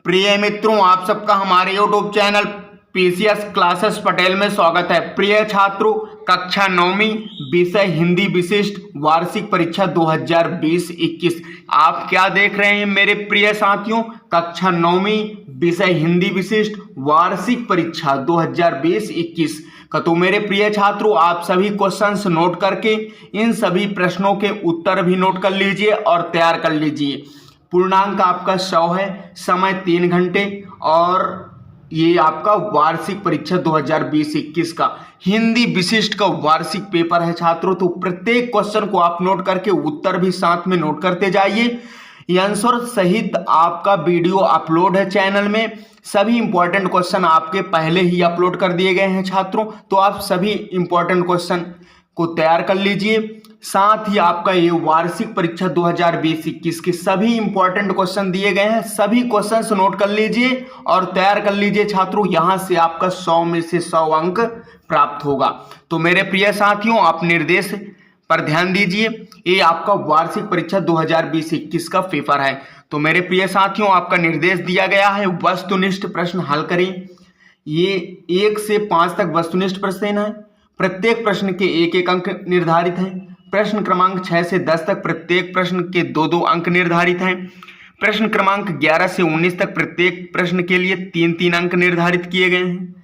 प्रिय मित्रों, आप सबका हमारे YouTube channel PCS classes Patel में स्वागत है। प्रिय छात्रों, कक्षा 9वीं विषय हिंदी विशिष्ट वार्षिक परीक्षा 2020-21 आप क्या देख रहे हैं मेरे प्रिय साथियों? कक्षा 9वीं विषय हिंदी विशिष्ट वार्षिक परीक्षा 2020-21 का। तो मेरे प्रिय छात्रों, आप सभी क्वेश्चंस नोट करके इन सभी प्रश्नों के उत्तर भी नोट कर लीजिए और तैयार कर लीजिए। पूर्णांक आपका 100 है, समय 3 घंटे और ये आपका वार्षिक परीक्षा 2020-21 का हिंदी विशिष्ट का वार्षिक पेपर है छात्रों। तो प्रत्येक क्वेश्चन को आप नोट करके उत्तर भी साथ में नोट करते जाइए। आंसर सहित आपका वीडियो अपलोड है चैनल में। सभी इंपॉर्टेंट क्वेश्चन आपके पहले ही अपलोड कर दिए गए हैं छात्रों, तो आप सभी इंपॉर्टेंट क्वेश्चन को तैयार कर लीजिए। साथ ही आपका ये वार्षिक परीक्षा 2020-21 के सभी इंपॉर्टेंट क्वेश्चन दिए गए हैं, सभी क्वेश्चंस नोट कर लीजिए और तैयार कर लीजिए छात्रों। यहां से आपका 100 में से 100 अंक प्राप्त होगा। तो मेरे प्रिय साथियों, आप निर्देश पर ध्यान दीजिए। ये आपका वार्षिक परीक्षा 2020-21 का पेपर है। तो मेरे प्रिय साथियों, आपका निर्देश दिया गया है वस्तुनिष्ठ प्रश्न हल करें। ये 1 से 5 तक वस्तुनिष्ठ प्रश्न है। प्रत्येक प्रश्न के 1-1 अंक निर्धारित हैं। प्रश्न क्रमांक 6 से 10 तक प्रत्येक प्रश्न के 2-2 अंक निर्धारित हैं। प्रश्न क्रमांक 11 से 19 तक प्रत्येक प्रश्न के लिए 3-3 अंक निर्धारित किए गए हैं।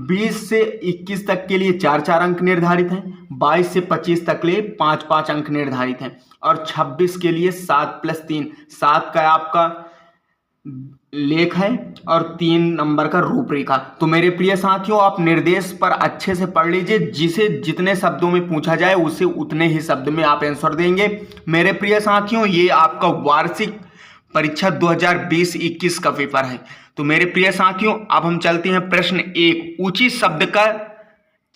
20 से 21 तक के लिए 4-4 अंक निर्धारित हैं। 22 से 25 तक के लिए 5-5 अंक निर्धारित हैं और 26 के लिए 7+3 7 का आपका लेख है और 3 नंबर का रूपरेखा। तो मेरे प्रिय साथियों, आप निर्देश पर अच्छे से पढ़ लीजिए। जिसे जितने शब्दों में पूछा जाए उसे उतने ही शब्द में आप आंसर देंगे। मेरे प्रिय साथियों, ये आपका वार्षिक परीक्षा 2020-21 का पेपर है। तो मेरे प्रिय साथियों, अब हम चलते हैं प्रश्न 1। उचित शब्द का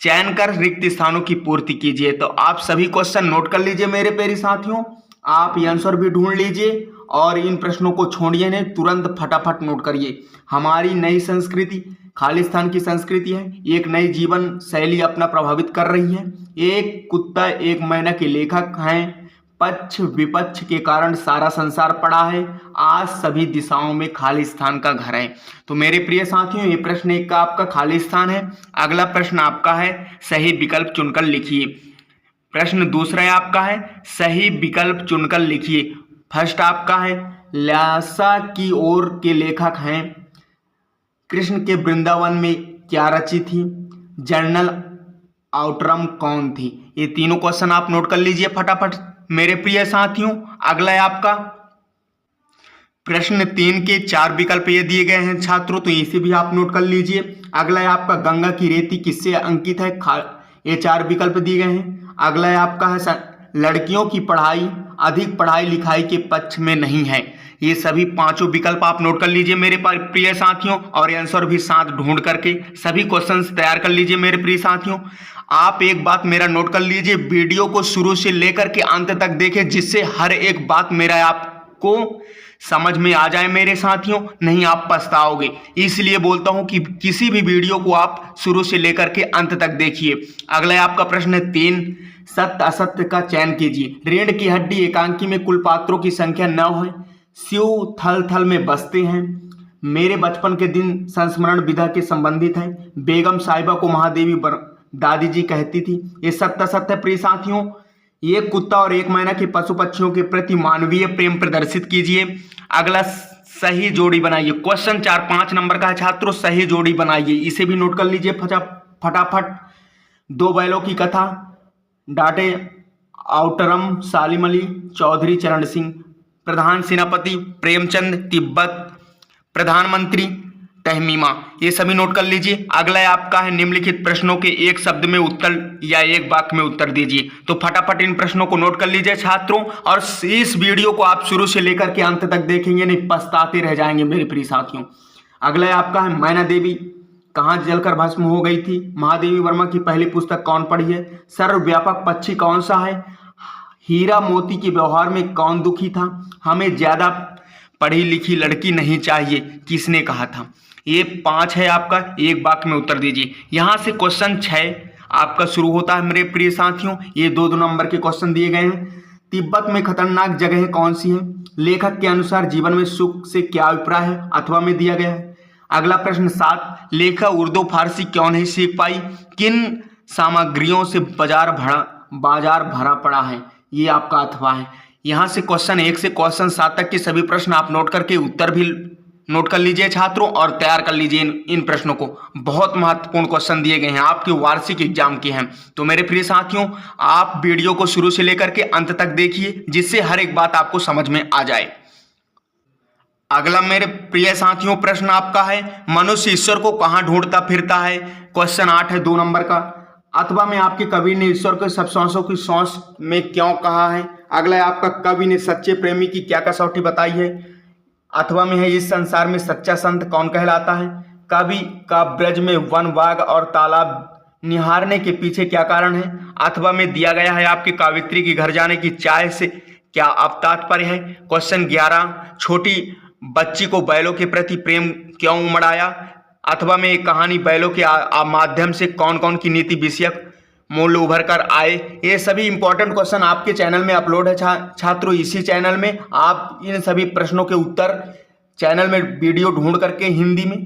चयन कर रिक्त स्थानों की पूर्ति कीजिए। तो आप सभी क्वेश्चन नोट कर लीजिए मेरे प्रिय साथियों। आप ये आंसर भी ढूंढ लीजिए और इन प्रश्नों को छोड़िए नहीं, तुरंत फटाफट नोट करिए। हमारी नई संस्कृति खालिस्तान की संस्कृति है। एक नई जीवन शैली अपना प्रभावित कर रही है। एक कुत्ता एक मैना के लेखक हैं। पक्ष विपक्ष के कारण सारा संसार पड़ा है। आज सभी दिशाओं में खालिस्तान का घर है। तो मेरे प्रिय साथियों, ये प्रश्न 1 का आपका खालिस्तान है। अगला प्रश्न आपका है सही विकल्प चुनकर लिखिए। प्रश्न दूसरा आपका है सही विकल्प चुनकर लिखिए। फर्स्ट आपका है ल्हासा की ओर के लेखक हैं। कृष्ण के वृंदावन में क्या रची थी? जर्नल आउटरम कौन थी? ये तीनों क्वेश्चन आप नोट कर लीजिए फटाफट मेरे प्रिय साथियों। अगला है आपका प्रश्न 3 के 4 विकल्प ये दिए गए हैं छात्रों, तो इसे भी आप नोट कर लीजिए। अगला है आपका गंगा की रेती किससे अंकित है? ये 4 विकल्प दिए गए हैं। अगला है आपका है लड़कियों की पढ़ाई अधिक पढ़ाई लिखाई के पक्ष में नहीं है। ये सभी 5 विकल्प आप नोट कर लीजिए मेरे प्रिय साथियों और आंसर भी साथ ढूंढ करके सभी क्वेश्चंस तैयार कर लीजिए मेरे प्रिय साथियों। आप एक बात मेरा नोट कर लीजिए, वीडियो को शुरू से लेकर के अंत तक देखें, जिससे हर एक बात मेरा आपको समझ में आ जाए मेरे साथियों, नहीं आप पछताओगे। इसलिए बोलता हूं कि किसी भी वीडियो को आप शुरू से लेकर के अंत तक देखिए। अगला है आपका प्रश्न 3 सत्य असत्य का चयन कीजिए। रीढ़ की हड्डी एकांकी में कुल पात्रों की संख्या 9 है। शिव थल थल में बसते हैं। मेरे बचपन के दिन संस्मरण विधा के संबंधित है। बेगम साहिबा को महादेवी दादी जी कहती थी। ये सत्य असत्य प्रिय साथियों। एक कुत्ता और एक मैना के पशु पक्षियों के प्रति मानवीय प्रेम प्रदर्शित कीजिए। अगला सही जोड़ी बनाइए। क्वेश्चन 4-5 नंबर का है छात्रों, सही जोड़ी बनाइए। इसे भी नोट कर लीजिए फटाफट। 2 बैलों की कथा, डाटे आउटरम सालिम अली चौधरी चरण सिंह। प्रधान सेनापति प्रेमचंद। तिब्बत प्रधानमंत्री तहमीमा। ये सभी नोट कर लीजिए। अगला है आपका है निम्नलिखित प्रश्नों के एक शब्द में उत्तर या एक वाक्य में उत्तर दीजिए। तो फटाफट इन प्रश्नों को नोट कर लीजिए छात्रों और इस वीडियो को आप शुरू से लेकर के अंत तक देखेंगे, नहीं पछताते रह जाएंगे मेरे प्रिय साथियों। अगला है आपका है मैना देवी कहाँ जलकर भस्म हो गई थी? महादेवी वर्मा की पहली पुस्तक कौन पढ़ी है? सर्वव्यापक पक्षी कौन सा है? हीरा मोती के व्यवहार में कौन दुखी था? हमें ज्यादा पढ़ी लिखी लड़की नहीं चाहिए, किसने कहा था? ये 5 है आपका, एक वाक्य में उत्तर दीजिए। यहां से क्वेश्चन 6 आपका शुरू होता है मेरे प्रिय साथियों। ये 2-2 नंबर के क्वेश्चन दिए गए हैं। तिब्बत में खतरनाक जगहें कौन सी हैं? लेखक के अनुसार जीवन में सुख से क्या अभिप्राय है? अथवा में दिया गया है। अगला प्रश्न 7, लेखक उर्दू फारसी क्यों नहीं सीख पाई? किन सामग्रियों से बाजार भरा पड़ा है? ये आपका अथवा है। यहाँ से क्वेश्चन 1 से क्वेश्चन 7 तक के सभी प्रश्न आप नोट करके उत्तर भी नोट कर लीजिए छात्रों, और तैयार कर लीजिए इन प्रश्नों को। बहुत महत्वपूर्ण क्वेश्चन दिए गए हैं, आपके वार्षिक एग्जाम के हैं। तो मेरे प्रिय साथियों, आप वीडियो को शुरू से लेकर के अंत तक देखिए, जिससे हर एक बात आपको समझ में आ जाए। अगला मेरे प्रिय साथियों प्रश्न आपका है, मनुष्य ईश्वर को कहाँ ढूंढता फिरता है? क्वेश्चन 8 है 2 नंबर का। अथवा में आपके कवि ने ईश्वर को सब सांसों की सांस में क्यों कहा है? अगला है आपका, कवि ने सच्चे प्रेमी की क्या कसौटी बताई है? अथवा में है, इस संसार में सच्चा संत कौन कहलाता है? कवि का ब्रज में वन, बाग और तालाब निहारने के पीछे क्या कारण है? अथवा में दिया गया है, आपके कावित्री की घर जाने की चाय से क्या अब तात्पर्य है? क्वेश्चन 11, छोटी बच्ची को बैलों के प्रति प्रेम क्यों उमड़ आया? अथवा में एक कहानी बैलों के माध्यम से कौन कौन की नीति विषयक मूल्य उभर कर आए? ये सभी इंपॉर्टेंट क्वेश्चन आपके चैनल में अपलोड है छात्रों। इसी चैनल में आप इन सभी प्रश्नों के उत्तर चैनल में वीडियो ढूंढ करके हिंदी में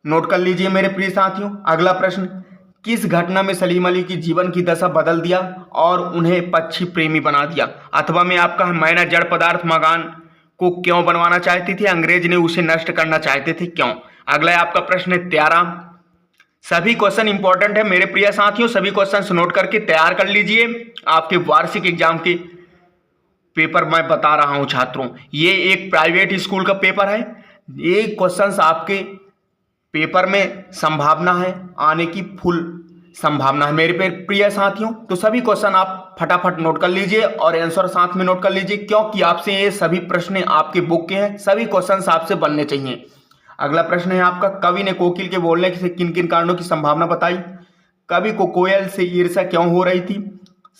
नोट कर लीजिए मेरे प्रिय साथियों। अगला प्रश्न, किस घटना में सलीम अली की जीवन की दशा बदल दिया और उन्हें पक्षी प्रेमी बना दिया? अथवा में आपका मैना जड़ पदार्थ मकान को क्यों बनवाना चाहती थी? अंग्रेज ने उसे नष्ट करना चाहते थे, क्यों? अगला है आपका प्रश्न 13। सभी क्वेश्चन इंपॉर्टेंट है मेरे प्रिय साथियों, सभी क्वेश्चन नोट करके तैयार कर लीजिए। आपके वार्षिक एग्जाम के पेपर मैं बता रहा हूं छात्रों, ये एक प्राइवेट स्कूल का पेपर है। ये क्वेश्चंस आपके पेपर में संभावना है आने की, फुल संभावना है मेरे प्रिय साथियों। तो सभी क्वेश्चन आप फटाफट नोट कर लीजिए और आंसर साथ में नोट कर लीजिए, क्योंकि आपसे ये सभी प्रश्न आपके बुक के हैं, सभी क्वेश्चंस आपसे बनने चाहिए। अगला प्रश्न है आपका, कवि ने कोकिल के बोलने से किन किन कारणों की संभावना बताई? कवि को कोयल से ईर्ष्या क्यों हो रही थी?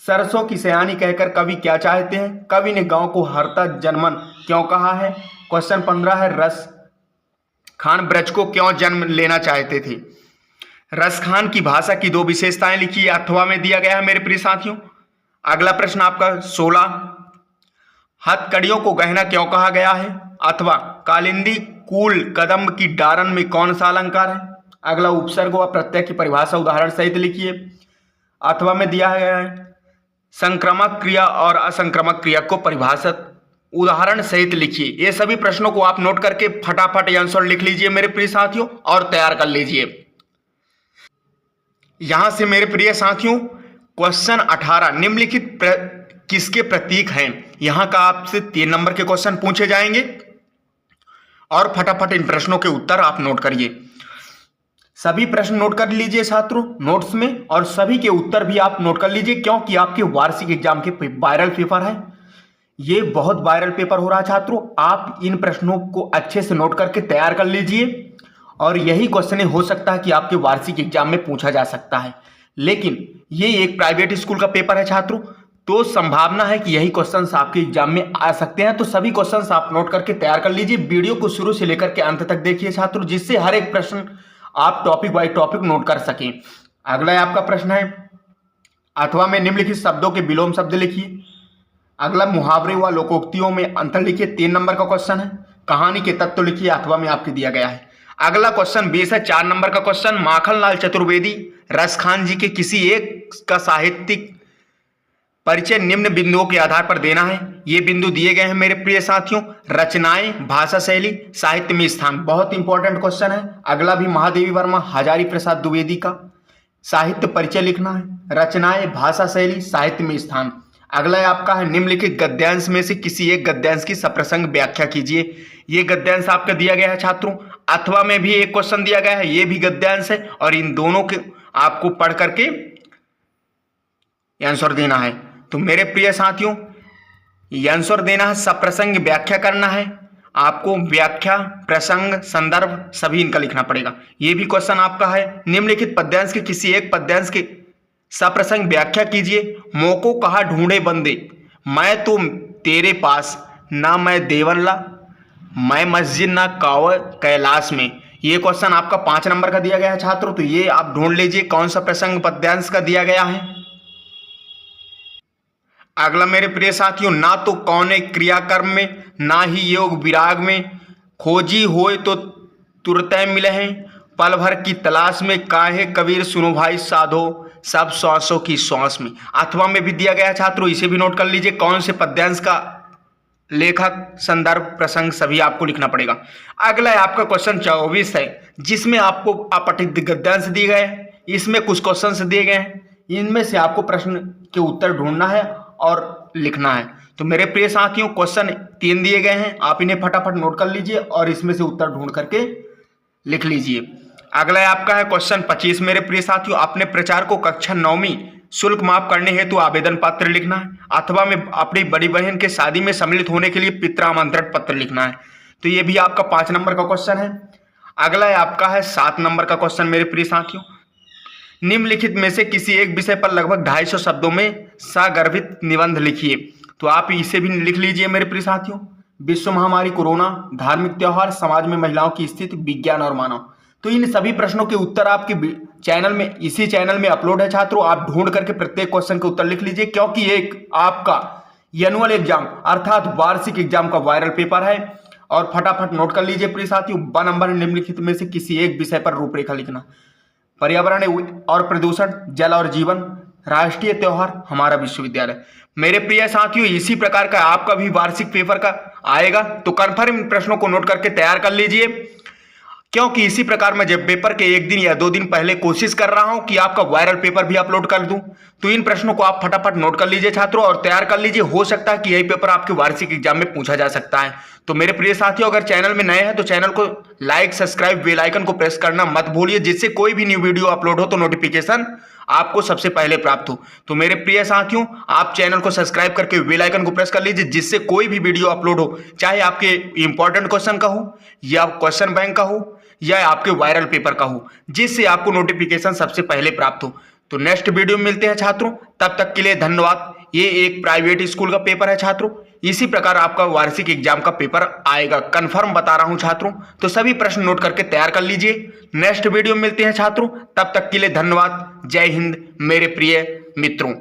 सरसों की सयानी कहकर कवि क्या चाहते हैं? कवि ने गांव को हरता जनमन क्यों कहा है? क्वेश्चन 15 है, रस खान ब्रज को क्यों जन्म लेना चाहते थे? रस खान की भाषा की 2 विशेषताएं लिखिए, अथवा में दिया गया है मेरे प्रिय साथियों। अगला प्रश्न आपका 16, हथकड़ियों को गहना क्यों कहा गया है? अथवा कालिंदी कूल कदम्ब की डारन में कौन सा अलंकार है? अगला उपसर्ग व प्रत्यय की परिभाषा उदाहरण सहित लिखिए, अथवा में दिया गया है संक्रामक क्रिया और असंक्रामक क्रिया को परिभाषित उदाहरण सहित लिखिए। ये सभी प्रश्नों को आप नोट करके फटाफट आंसर लिख लीजिए मेरे प्रिय साथियों और तैयार कर लीजिए। यहां से मेरे प्रिय साथियों क्वेश्चन 18, निम्नलिखित किसके प्रतीक हैं? यहां का आपसे 3 नंबर के क्वेश्चन पूछे जाएंगे और फटाफट इन प्रश्नों के उत्तर आप नोट करिए। सभी प्रश्न नोट कर लीजिए छात्रों नोट्स में, और सभी के उत्तर भी आप नोट कर लीजिए, क्योंकि आपके वार्षिक एग्जाम के वायरल पेपर है। ये बहुत वायरल पेपर हो रहा है छात्रों, आप इन प्रश्नों को अच्छे से नोट करके तैयार कर लीजिए, और यही क्वेश्चन हो सकता है कि आपके वार्षिक एग्जाम में पूछा जा सकता है। लेकिन ये एक प्राइवेट स्कूल का पेपर है छात्रों, तो संभावना है कि यही क्वेश्चंस आपके एग्जाम में आ सकते हैं। तो सभी क्वेश्चंस आप नोट करके तैयार कर लीजिए। वीडियो को शुरू से लेकर के अंत तक देखिए छात्रों, जिससे हर एक प्रश्न आप टॉपिक बाय टॉपिक नोट कर सकें। अगला आपका प्रश्न है, अथवा में निम्नलिखित शब्दों के विलोम शब्द लिखिए। अगला मुहावरे व लोकोक्तियों में अंतर लिखिए, 3 नंबर का क्वेश्चन है। कहानी के तत्व लिखिए, अथवा में आपके दिया गया है। अगला क्वेश्चन 20 है, 4 नंबर का क्वेश्चन, माखनलाल चतुर्वेदी रसखान जी के किसी एक का साहित्यिक परिचय निम्न बिंदुओं के आधार पर देना है। ये बिंदु दिए गए हैं मेरे प्रिय साथियों, रचनाएं, भाषा शैली, साहित्य में स्थान। बहुत इंपॉर्टेंट क्वेश्चन है। अगला भी महादेवी वर्मा हजारी प्रसाद द्विवेदी का साहित्य परिचय लिखना है, रचनाएं, भाषा शैली, साहित्य में स्थान। अगला आपका है, निम्नलिखित गद्यांश में से किसी एक गद्यांश की सप्रसंग व्याख्या कीजिए। ये गद्यांश आपका दिया गया है छात्रों, अथवा में भी एक क्वेश्चन दिया गया है, ये भी गद्यांश है, और इन दोनों के आपको पढ़ करके आंसर देना है। तो मेरे प्रिय साथियों आंसर देना है, सप्रसंग व्याख्या करना है आपको, व्याख्या, प्रसंग, संदर्भ सभी इनका लिखना पड़ेगा। ये भी क्वेश्चन आपका है, निम्नलिखित पद्यांश के किसी एक पद्यांश के सप्रसंग व्याख्या कीजिए। मोको कहा ढूंढे बंदे, मैं तो तेरे पास, ना मैं देवनला, मैं मस्जिद ना कावड़ कैलाश में। ये क्वेश्चन आपका 5 नंबर का दिया गया है छात्रों, तो ये आप ढूंढ लीजिए कौन सा प्रसंग पद्यांश का दिया गया है। अगला मेरे प्रिय साथियों, ना तो कौने क्रियाकर्म में ना ही योग विराग में, खोजी होए तो तुरते मिले हैं, पल भर की तलाश में, काहे कबीर सुनो भाई साधो सब श्वासों की श्वास में। अथवा में भी दिया गया है छात्रों, इसे भी नोट कर लीजिए। कौन से पद्यांश का लेखक, संदर्भ, प्रसंग सभी आपको लिखना पड़ेगा। अगला है आपका क्वेश्चन 24 है, जिसमें आपको अपठित गद्यांश दिए गए हैं। इसमें कुछ क्वेश्चन दिए गए हैं, इनमें से आपको प्रश्न के उत्तर ढूंढना है और लिखना है। तो मेरे प्रिय साथियों, क्वेश्चन 3 दिए गए हैं, आप इन्हें फटाफट नोट कर लीजिए और इसमें से उत्तर ढूंढ करके लिख लीजिए। अगला है आपका है क्वेश्चन 25 मेरे प्रिय साथियों, अपने प्रचार को कक्षा 9वीं शुल्क माफ करने हेतु आवेदन पत्र लिखना है। अथवा में अपनी बड़ी बहन के शादी में सम्मिलित होने के लिए पितृ आमंत्रण पत्र लिखना है। तो ये भी आपका 5 नंबर का क्वेश्चन है। अगला है आपका है 7 नंबर का क्वेश्चन मेरे प्रिय साथियों, निम्नलिखित में से किसी एक विषय पर लगभग 250 शब्दों में सागर्भित निबंध लिखिए। तो आप इसे भी लिख लीजिए मेरे प्रिय साथियों। विश्व महामारी कोरोना, धार्मिक त्योहार, समाज में महिलाओं की स्थिति, विज्ञान और मानव। तो इन सभी प्रश्नों के उत्तर आपके चैनल में, इसी चैनल में अपलोड है छात्रों। आप ढूंढ करके प्रत्येक क्वेश्चन के उत्तर लिख लीजिए, क्योंकि एक आपका एनुअल एग्जाम अर्थात वार्षिक एग्जाम का वायरल पेपर है। और फटाफट नोट कर लीजिए प्रिय साथियों, 1 नंबर निम्नलिखित में से किसी एक विषय पर रूपरेखा लिखना। पर्यावरण और प्रदूषण, जल और जीवन, राष्ट्रीय त्योहार, हमारा विश्वविद्यालय। मेरे प्रिय साथियों, इसी प्रकार का आपका भी वार्षिक पेपर का आएगा, तो कन्फर्म प्रश्नों को नोट करके तैयार कर लीजिए, क्योंकि इसी प्रकार मैं जब पेपर के 1 दिन या 2 दिन पहले कोशिश कर रहा हूं कि आपका वायरल पेपर भी अपलोड कर दूं। तो इन प्रश्नों को आप फटाफट नोट कर लीजिए छात्रों और तैयार कर लीजिए। हो सकता है कि यही पेपर आपके वार्षिक एग्जाम में पूछा जा सकता है। तो मेरे प्रिय साथियों, अगर चैनल में नए हैं तो चैनल को लाइक, सब्सक्राइब, बेल आइकन को प्रेस करना मत भूलिए, जिससे कोई भी न्यू वीडियो अपलोड हो तो नोटिफिकेशन आपको सबसे पहले प्राप्त हो। तो मेरे प्रिय साथियों, आप चैनल को सब्सक्राइब करके बेल आइकन को प्रेस कर लीजिए, जिससे कोई भी वीडियो अपलोड हो, चाहे आपके इंपॉर्टेंट क्वेश्चन का हो या क्वेश्चन बैंक का हो या आपके वायरल पेपर का हो, जिससे आपको नोटिफिकेशन सबसे पहले प्राप्त हो। तो नेक्स्ट वीडियो में मिलते हैं छात्रों, तब तक के लिए धन्यवाद। ये एक प्राइवेट स्कूल का पेपर है छात्रों, इसी प्रकार आपका वार्षिक एग्जाम का पेपर आएगा, कंफर्म बता रहा हूं छात्रों। तो सभी प्रश्न नोट करके तैयार कर लीजिए। नेक्स्ट वीडियो में मिलते हैं छात्रों, तब तक के लिए धन्यवाद। जय हिंद मेरे प्रिय मित्रों।